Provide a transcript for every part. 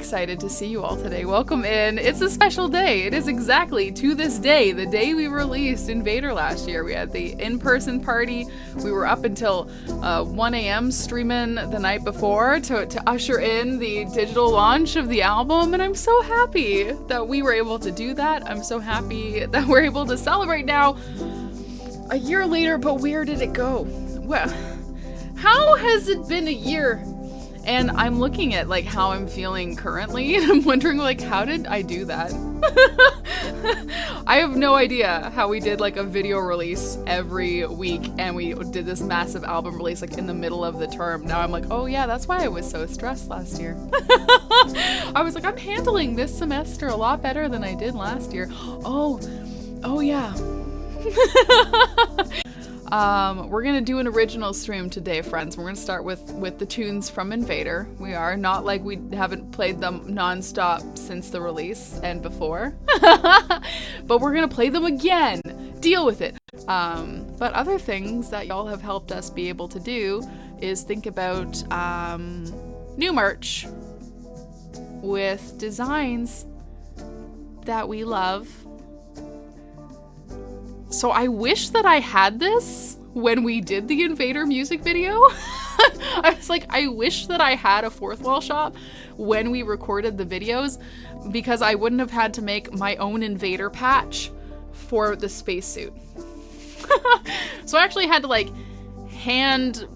excited to see you all today. Welcome in. It's a special day. It is exactly to this day, the day we released Invader last year. We had the in-person party. We were up until 1 a.m. streaming the night before to usher in the digital launch of the album, and I'm so happy that we were able to do that. I'm so happy that we're able to celebrate now a year later, but where did it go? Well, how has it been a year? And I'm looking at like how I'm feeling currently, and I'm wondering like, how did I do that? I have no idea how we did like a video release every week and we did this massive album release like in the middle of the term. Now I'm like, oh yeah, that's why I was so stressed last year. I was like, I'm handling this semester a lot better than I did last year. Oh yeah. We're gonna do an original stream today, friends. We're gonna start with the tunes from Invader. We are not like we haven't played them non-stop since the release and before, but we're gonna play them again. Deal with it. But other things that y'all have helped us be able to do is think about new merch with designs that we love. So I wish that I had this when we did the Invader music video. I was like, I wish that I had a fourth wall shop when we recorded the videos, because I wouldn't have had to make my own Invader patch for the spacesuit. So I actually had to like hand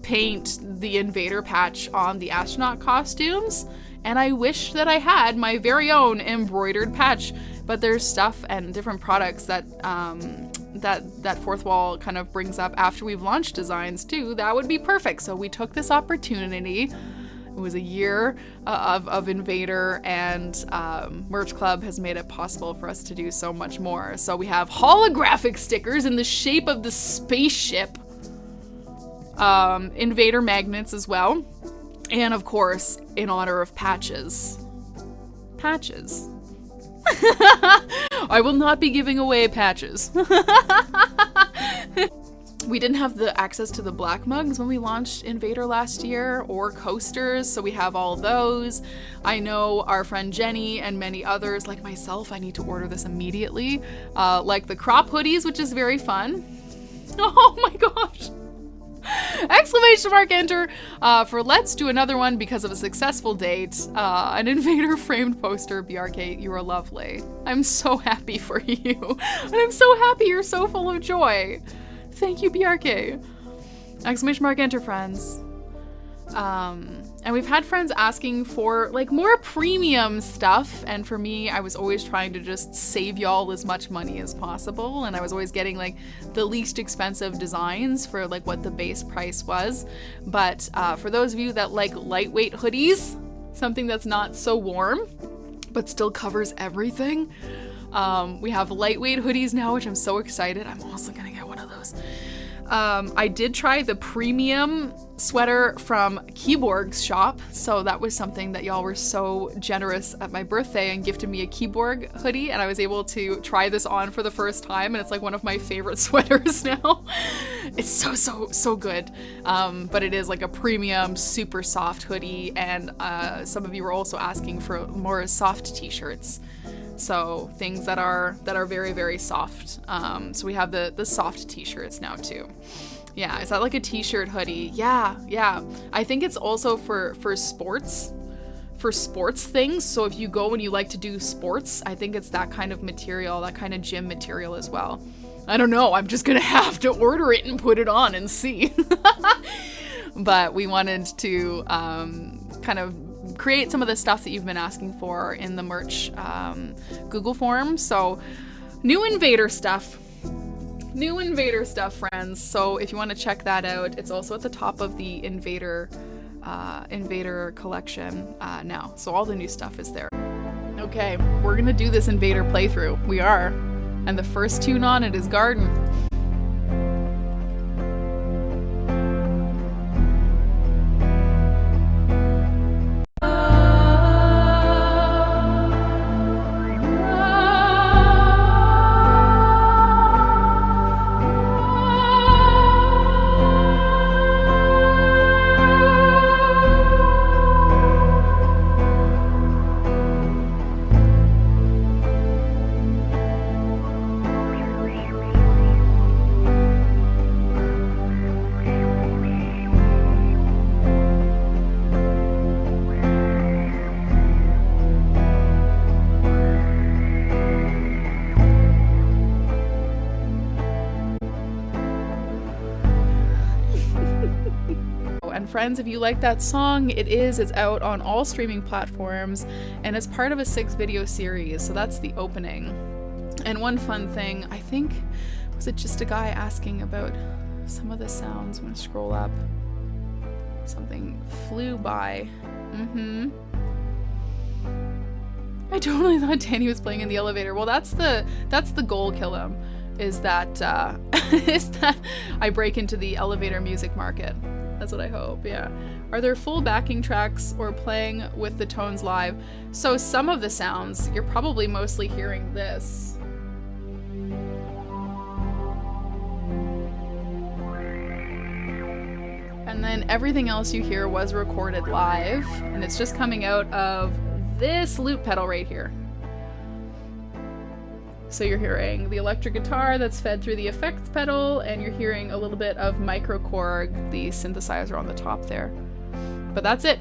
paint the Invader patch on the astronaut costumes, and I wish that I had my very own embroidered patch. But there's stuff and different products that that fourth wall kind of brings up after we've launched designs too. That would be perfect. So we took this opportunity. It was a year of Invader, and Merch Club has made it possible for us to do so much more. So we have holographic stickers in the shape of the spaceship, Invader magnets as well, and of course, in honor of patches. Patches. I will not be giving away patches. We didn't have the access to the black mugs when we launched Invader last year, or coasters, so we have all those. I know our friend Jenny and many others like myself, I need to order this immediately. Like the crop hoodies, which is very fun. Oh my gosh. Exclamation mark enter for let's do another one because of a successful date. An Invader framed poster. BRK, you are lovely. I'm so happy for you. And I'm so happy you're so full of joy. Thank you, BRK. Exclamation mark enter, friends. And we've had friends asking for like more premium stuff, and for me, I was always trying to just save y'all as much money as possible, and I was always getting like the least expensive designs for like what the base price was. But for those of you that like lightweight hoodies, something that's not so warm but still covers everything, we have lightweight hoodies now, which I'm so excited. I'm also gonna get one of those. I did try the premium sweater from Keyborg's shop, so that was something that y'all were so generous at my birthday and gifted me a Keyborg hoodie, and I was able to try this on for the first time, and it's like one of my favorite sweaters now. It's so good. But it is like a premium, super soft hoodie, and some of you were also asking for more soft t-shirts. So things that are very, very soft. So we have the soft t-shirts now too. Yeah, is that like a t-shirt hoodie? Yeah. I think it's also for sports things. So if you go and you like to do sports, I think it's that kind of material, that kind of gym material as well. I don't know, I'm just gonna have to order it and put it on and see. But we wanted to kind of create some of the stuff that you've been asking for in the merch Google form. So new Invader stuff, friends. So if you want to check that out, it's also at the top of the Invader collection now. So all the new stuff is there. Okay, we're gonna do this Invader playthrough. We are. And the first tune on it is Garden. friends if you like that song. It's out on all streaming platforms, and it's part of a 6-video series, so that's the opening. And one fun thing, I think, was it just a guy asking about some of the sounds? I'm gonna scroll up. Something flew by. I totally thought Danny was playing in the elevator. Well, that's the goal, Killam, is that I break into the elevator music market. That's what I hope, yeah. Are there full backing tracks or playing with the tones live? So some of the sounds, you're probably mostly hearing this. And then everything else you hear was recorded live, and it's just coming out of this loop pedal right here. So you're hearing the electric guitar that's fed through the effects pedal, and you're hearing a little bit of microKORG, the synthesizer on the top there. But that's it.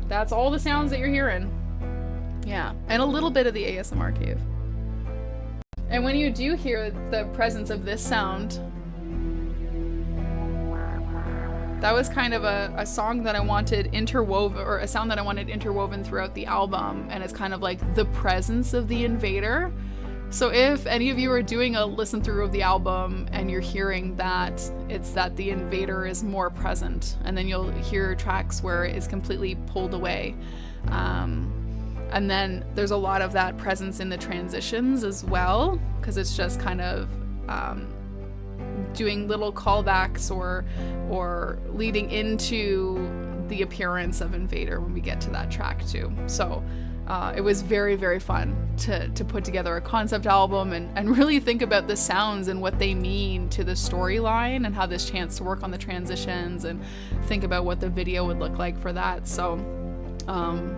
That's all the sounds that you're hearing. Yeah, and a little bit of the ASMR cave. And when you do hear the presence of this sound, that was kind of a song that I wanted interwoven, or a sound that I wanted interwoven throughout the album, and it's kind of like the presence of the invader. So if any of you are doing a listen through of the album and you're hearing that, it's that the invader is more present, and then you'll hear tracks where it's completely pulled away. And then there's a lot of that presence in the transitions as well, because it's just kind of doing little callbacks or leading into the appearance of Invader when we get to that track too. So it was very, very fun to put together a concept album and really think about the sounds and what they mean to the storyline, and have this chance to work on the transitions and think about what the video would look like for that. So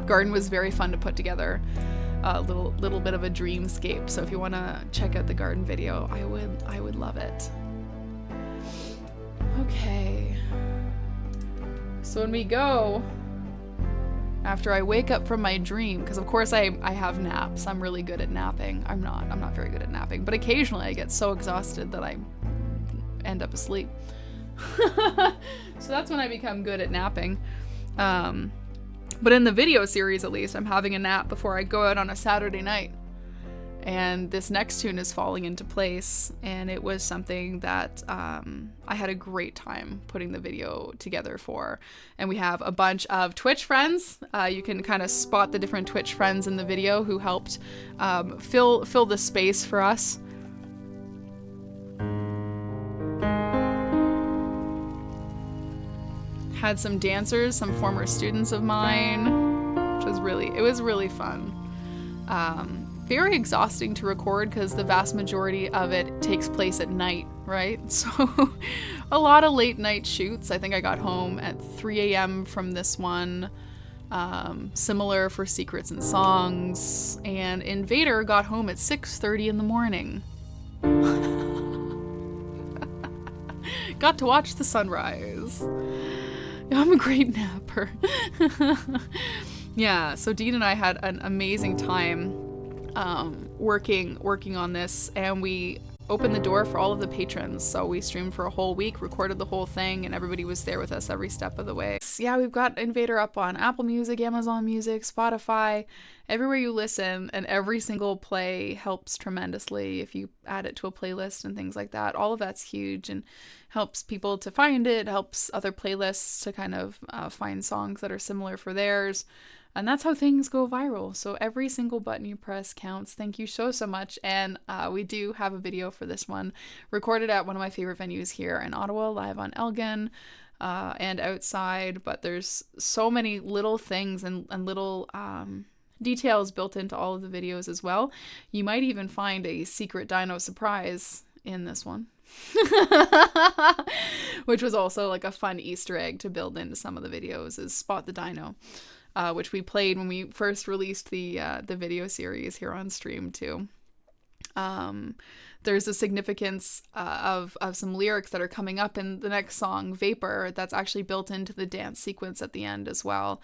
Garden was very fun to put together. A little bit of a dreamscape. So if you want to check out the Garden video, I would love it. Okay. So when we go, after I wake up from my dream, because of course I have naps. I'm really good at napping. I'm not very good at napping, but occasionally I get so exhausted that I end up asleep. So that's when I become good at napping. But in the video series, at least, I'm having a nap before I go out on a Saturday night. And this next tune is falling into place, and it was something that I had a great time putting the video together for. And we have a bunch of Twitch friends. You can kind of spot the different Twitch friends in the video who helped fill the space for us. Had some dancers, some former students of mine, which was really fun. Very exhausting to record because the vast majority of it takes place at night, right? So a lot of late night shoots. I think I got home at 3 a.m. from this one. Similar for Secrets and Songs. And Invader got home at 6:30 in the morning. Got to watch the sunrise. I'm a great napper. Yeah, so Dean and I had an amazing time working on this, and we opened the door for all of the patrons. So we streamed for a whole week, recorded the whole thing, and everybody was there with us every step of the way. So yeah, we've got Invader up on Apple Music, Amazon Music, Spotify, everywhere you listen, and every single play helps tremendously if you add it to a playlist and things like that. All of that's huge and helps people to find it, helps other playlists to kind of find songs that are similar for theirs. And that's how things go viral. So every single button you press counts. Thank you so much. And we do have a video for this one, recorded at one of my favorite venues here in Ottawa, live on Elgin and outside. But there's so many little things and little details built into all of the videos as well. You might even find a secret dino surprise in this one. Which was also like a fun Easter egg to build into some of the videos, is Spot the Dino. Which we played when we first released the video series here on stream too. There's a significance of some lyrics that are coming up in the next song, Vapor, that's actually built into the dance sequence at the end as well,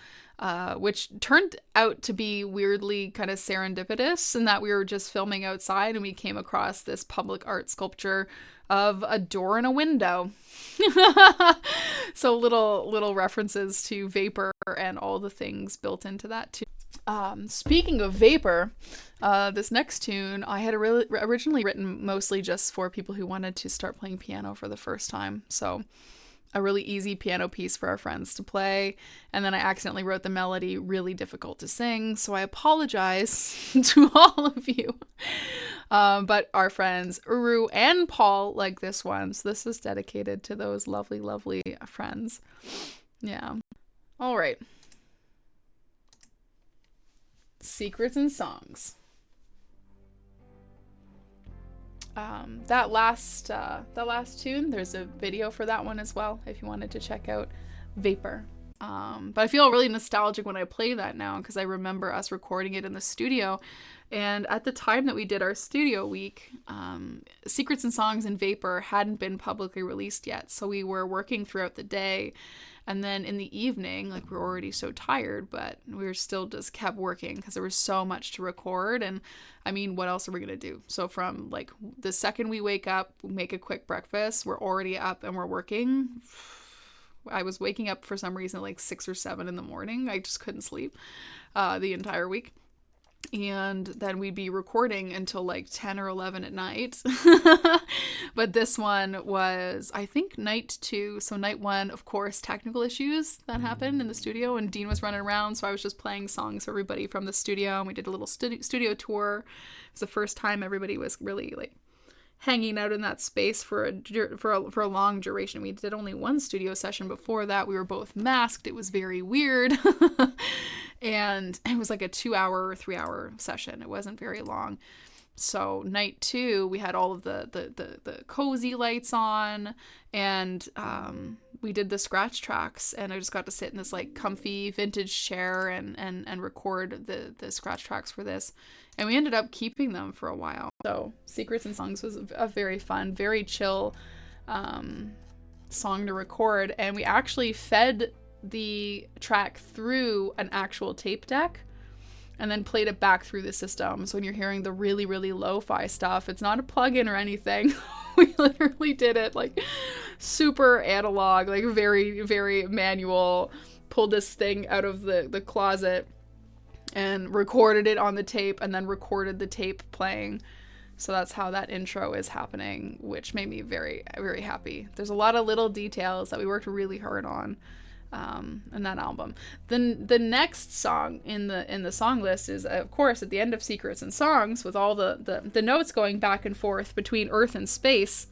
which turned out to be weirdly kind of serendipitous in that we were just filming outside and we came across this public art sculpture of a door and a window. So little references to Vapor and all the things built into that too. Speaking of Vapor, this next tune I had originally written mostly just for people who wanted to start playing piano for the first time. So a really easy piano piece for our friends to play. And then I accidentally wrote the melody really difficult to sing. So I apologize to all of you. But our friends Uru and Paul like this one. So this is dedicated to those lovely, lovely friends. Yeah. All right. Secrets and Songs. That last tune, there's a video for that one as well if you wanted to check out Vapor. But I feel really nostalgic when I play that now because I remember us recording it in the studio. And at the time that we did our studio week, Secrets and Songs and Vapor hadn't been publicly released yet. So we were working throughout the day. And then in the evening, like, we were already so tired, but we were still just kept working because there was so much to record. And I mean, what else are we going to do? So from like the second we wake up, make a quick breakfast, we're already up and we're working. I was waking up for some reason like 6 or 7 in the morning. I just couldn't sleep the entire week. And then we'd be recording until like 10 or 11 at night. But this one was, I think, night 2. So night 1, of course, technical issues that happened in the studio and Dean was running around. So I was just playing songs for everybody from the studio. And we did a little studio tour. It was the first time everybody was really like hanging out in that space for a long duration. We did only one studio session before that. We were both masked. It was very weird. And it was like a 2-hour or 3-hour session. It wasn't very long. So night 2, we had all of the cozy lights on, and we did the scratch tracks, and I just got to sit in this like comfy vintage chair and record the scratch tracks for this. And we ended up keeping them for a while. So Secrets and Songs was a very fun, very chill song to record. And we actually fed the track through an actual tape deck and then played it back through the system. So when you're hearing the really, really lo-fi stuff, it's not a plug-in or anything. We literally did it like super analog, like very, very manual. Pulled this thing out of the closet and recorded it on the tape and then recorded the tape playing. So that's how that intro is happening, which made me very, very happy. There's a lot of little details that we worked really hard on in that album. Then the next song in the song list is, of course, at the end of Secrets and Songs, with all the notes going back and forth between Earth and space.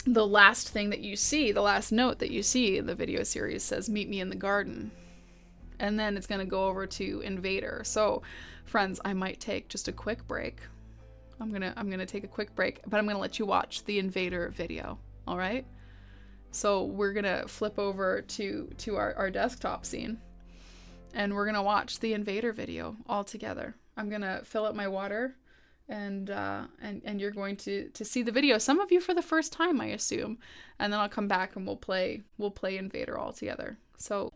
The last thing that you see, the last note that you see in the video series says, "Meet me in the garden." And then it's going to go over to Invader. So, friends, I might take just a quick break. I'm going to take a quick break, but I'm going to let you watch the Invader video. All right? So we're going to flip over to our desktop scene, and we're going to watch the Invader video all together. I'm going to fill up my water, and you're going to see the video. Some of you for the first time, I assume. And then I'll come back and we'll play Invader all together. So,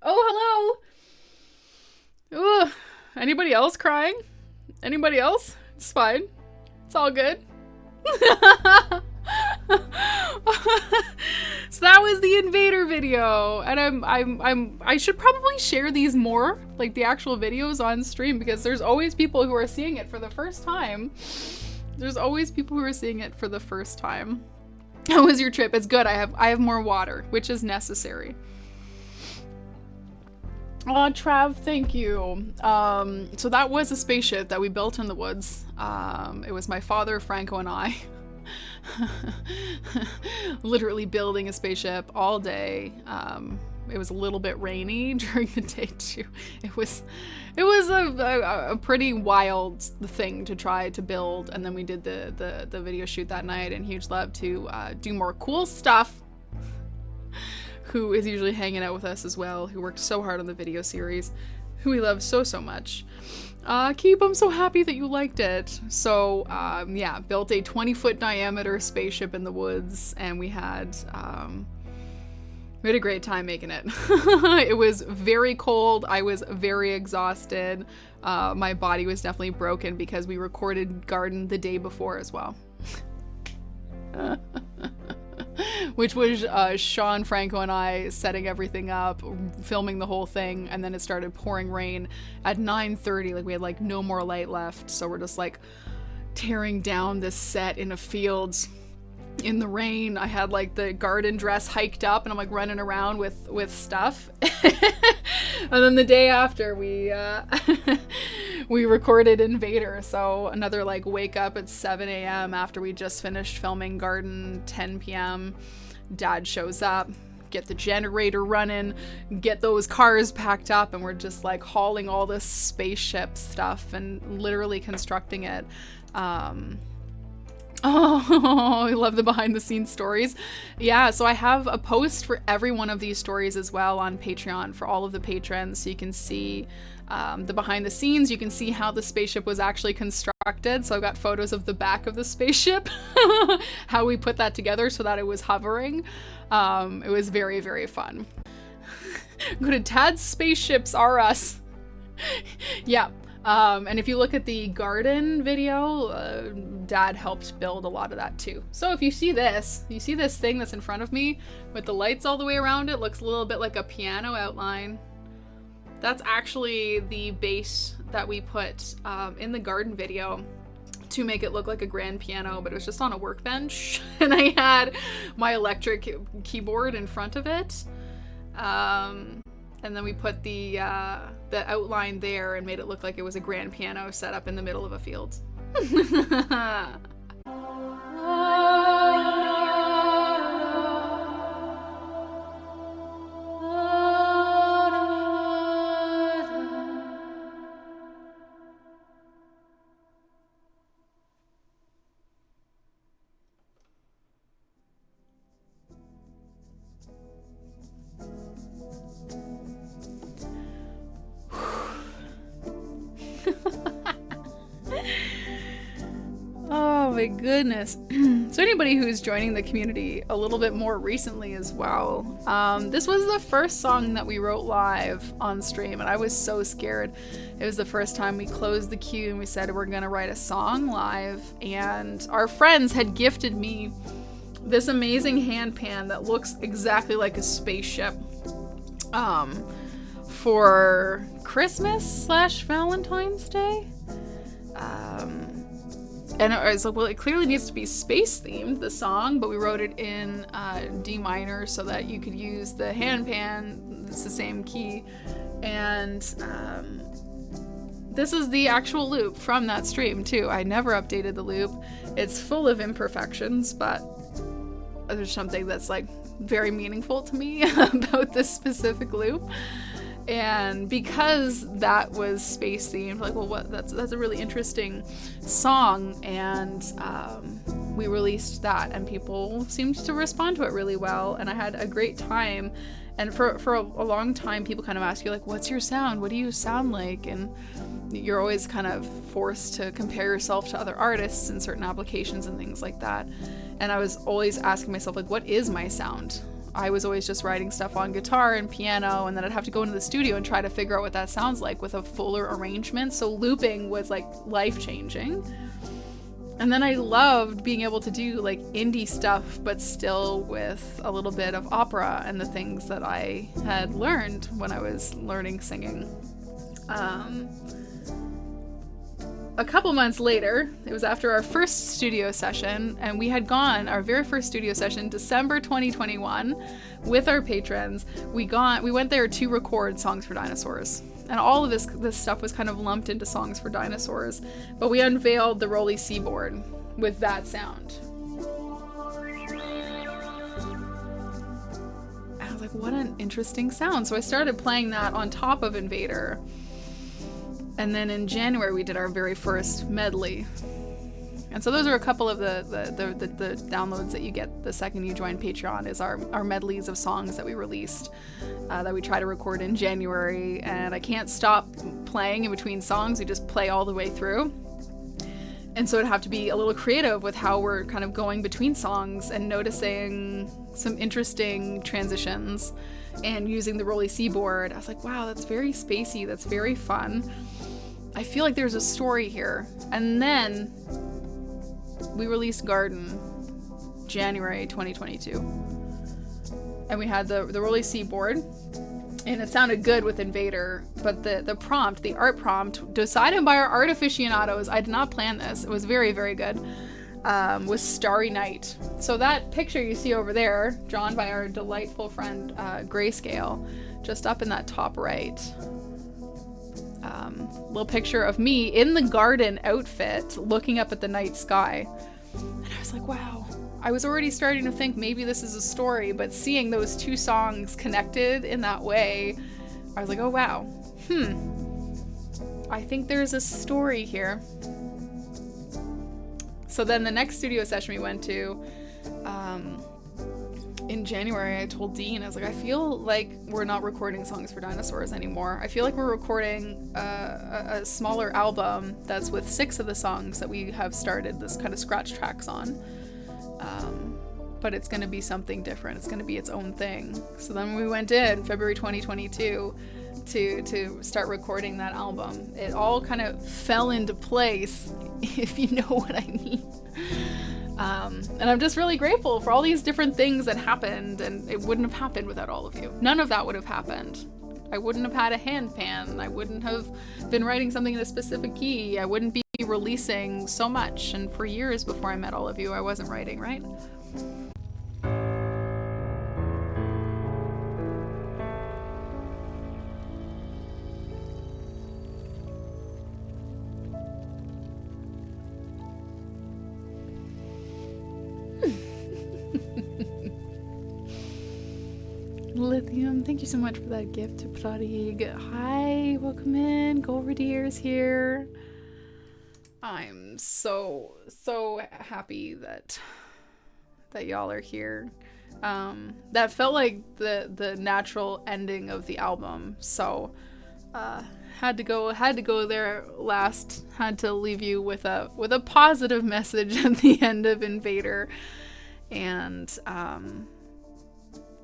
oh, hello. Ugh. Anybody else crying? Anybody else? It's fine. It's all good. So that was the Invader video, and I should probably share these more, like the actual videos on stream, because there's always people who are seeing it for the first time. How was your trip? It's good. I have more water, which is necessary. Oh, Trav, thank you. So that was a spaceship that we built in the woods. It was my father, Franco, and I. Literally building a spaceship all day. It was a little bit rainy during the day too. It was a pretty wild thing to try to build, and then we did the video shoot that night. And huge love to do more cool stuff, who is usually hanging out with us as well, who worked so hard on the video series, who we love so much. Keep, I'm so happy that you liked it. So, yeah, built a 20-foot diameter spaceship in the woods, and we had a great time making it. It was very cold. I was very exhausted. My body was definitely broken because we recorded Garden the day before as well. Which was Sean, Franco, and I setting everything up, filming the whole thing, and then it started pouring rain at 9:30. Like, we had like no more light left, so we're just like tearing down this set in a field in the rain. I had like the garden dress hiked up, and I'm like running around with stuff. And then the day after, we recorded Invader. So another like wake up at 7 a.m. after we just finished filming Garden. 10 p.m. Dad shows up, get the generator running, get those cars packed up, and we're just like hauling all this spaceship stuff and literally constructing it. Oh, I love the behind the scenes stories. Yeah, so I have a post for every one of these stories as well on Patreon for all of the patrons, so you can see the behind the scenes. You can see how the spaceship was actually constructed. So I've got photos of the back of the spaceship, how we put that together so that it was hovering. It was very, very fun. Go to Tad's Spaceships Are Us. Yeah. And if you look at the garden video, Dad helped build a lot of that too. So if you see this thing that's in front of me with the lights all the way around it, looks a little bit like a piano outline. That's actually the base that we put in the garden video to make it look like a grand piano, but it was just on a workbench, and I had my electric keyboard in front of it. And then we put the outline there and made it look like it was a grand piano set up in the middle of a field. Oh my goodness. So anybody who's joining the community a little bit more recently as well, this was the first song that we wrote live on stream, and I was so scared. It was the first time we closed the queue and we said we're gonna write a song live, and our friends had gifted me this amazing hand pan that looks exactly like a spaceship for Christmas / Valentine's Day. And I was like, well, it clearly needs to be space themed, the song, but we wrote it in D minor so that you could use the hand pan. It's the same key. And this is the actual loop from that stream too. I never updated the loop. It's full of imperfections, but there's something that's like very meaningful to me about this specific loop. And because that was space themed, like, well, that's a really interesting song, and we released that, and people seemed to respond to it really well, and I had a great time. And for a long time, people kind of ask you, like, what's your sound? What do you sound like? And you're always kind of forced to compare yourself to other artists in certain applications and things like that. And I was always asking myself, like, what is my sound? I was always just writing stuff on guitar and piano, and then I'd have to go into the studio and try to figure out what that sounds like with a fuller arrangement. So looping was like life-changing. And then I loved being able to do like indie stuff, but still with a little bit of opera and the things that I had learned when I was learning singing. A couple months later, it was after our first studio session, and we had gone, our very first studio session, December 2021, with our patrons. We went there to record Songs for Dinosaurs. And all of this stuff was kind of lumped into Songs for Dinosaurs. But we unveiled the Rolly Seaboard with that sound. And I was like, what an interesting sound. So I started playing that on top of Invader. And then in January, we did our very first medley. And so those are a couple of the downloads that you get the second you join Patreon, is our medleys of songs that we released, that we try to record in January. And I can't stop playing in between songs. We just play all the way through. And so it'd have to be a little creative with how we're kind of going between songs and noticing some interesting transitions and using the Rolly C board. I was like, wow, that's very spacey. That's very fun. I feel like there's a story here. And then we released Garden January 2022. And we had the Rolly C board. And it sounded good with Invader, but the art prompt, decided by our art aficionados, I did not plan this, it was very, very good, was Starry Night. So that picture you see over there, drawn by our delightful friend Grayscale, just up in that top right. Little picture of me in the garden outfit, looking up at the night sky. And I was like, wow. I was already starting to think maybe this is a story, but seeing those two songs connected in that way, I was like, oh wow, I think there's a story here. So then the next studio session we went to, in January, I told Dean, I was like, I feel like we're not recording songs for dinosaurs anymore. I feel like we're recording a smaller album that's with 6 of the songs that we have started this kind of scratch tracks on. But it's going to be something different. It's going to be its own thing. So then we went in February 2022 to start recording that album. It all kind of fell into place, if you know what I mean. And I'm just really grateful for all these different things that happened, and it wouldn't have happened without all of you. None of that would have happened. I wouldn't have had a handpan. I wouldn't have been writing something in a specific key. I wouldn't be releasing so much. And for years before I met all of you, I wasn't writing, right? Lithium, thank you so much for that gift to Prarig. Hi, welcome in. Golradeer's here. I'm so happy that y'all are here. That felt like the natural ending of the album. So had to go there last. Had to leave you with a positive message at the end of Invader. And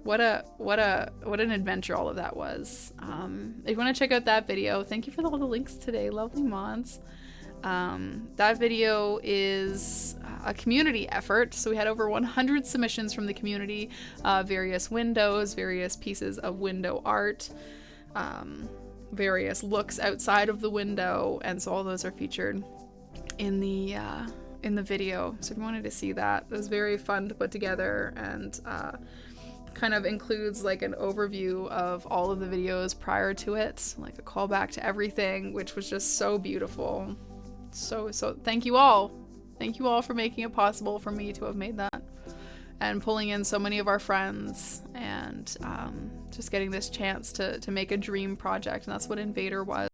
what an adventure all of that was. If you want to check out that video, thank you for all the links today, lovely mods. That video is a community effort, so we had over 100 submissions from the community, various windows, various pieces of window art, various looks outside of the window, and so all those are featured in the video. So if you wanted to see that, it was very fun to put together, and kind of includes like an overview of all of the videos prior to it, like a callback to everything, which was just so beautiful. So thank you all for making it possible for me to have made that, and pulling in so many of our friends, and just getting this chance to make a dream project. And that's what Invader was.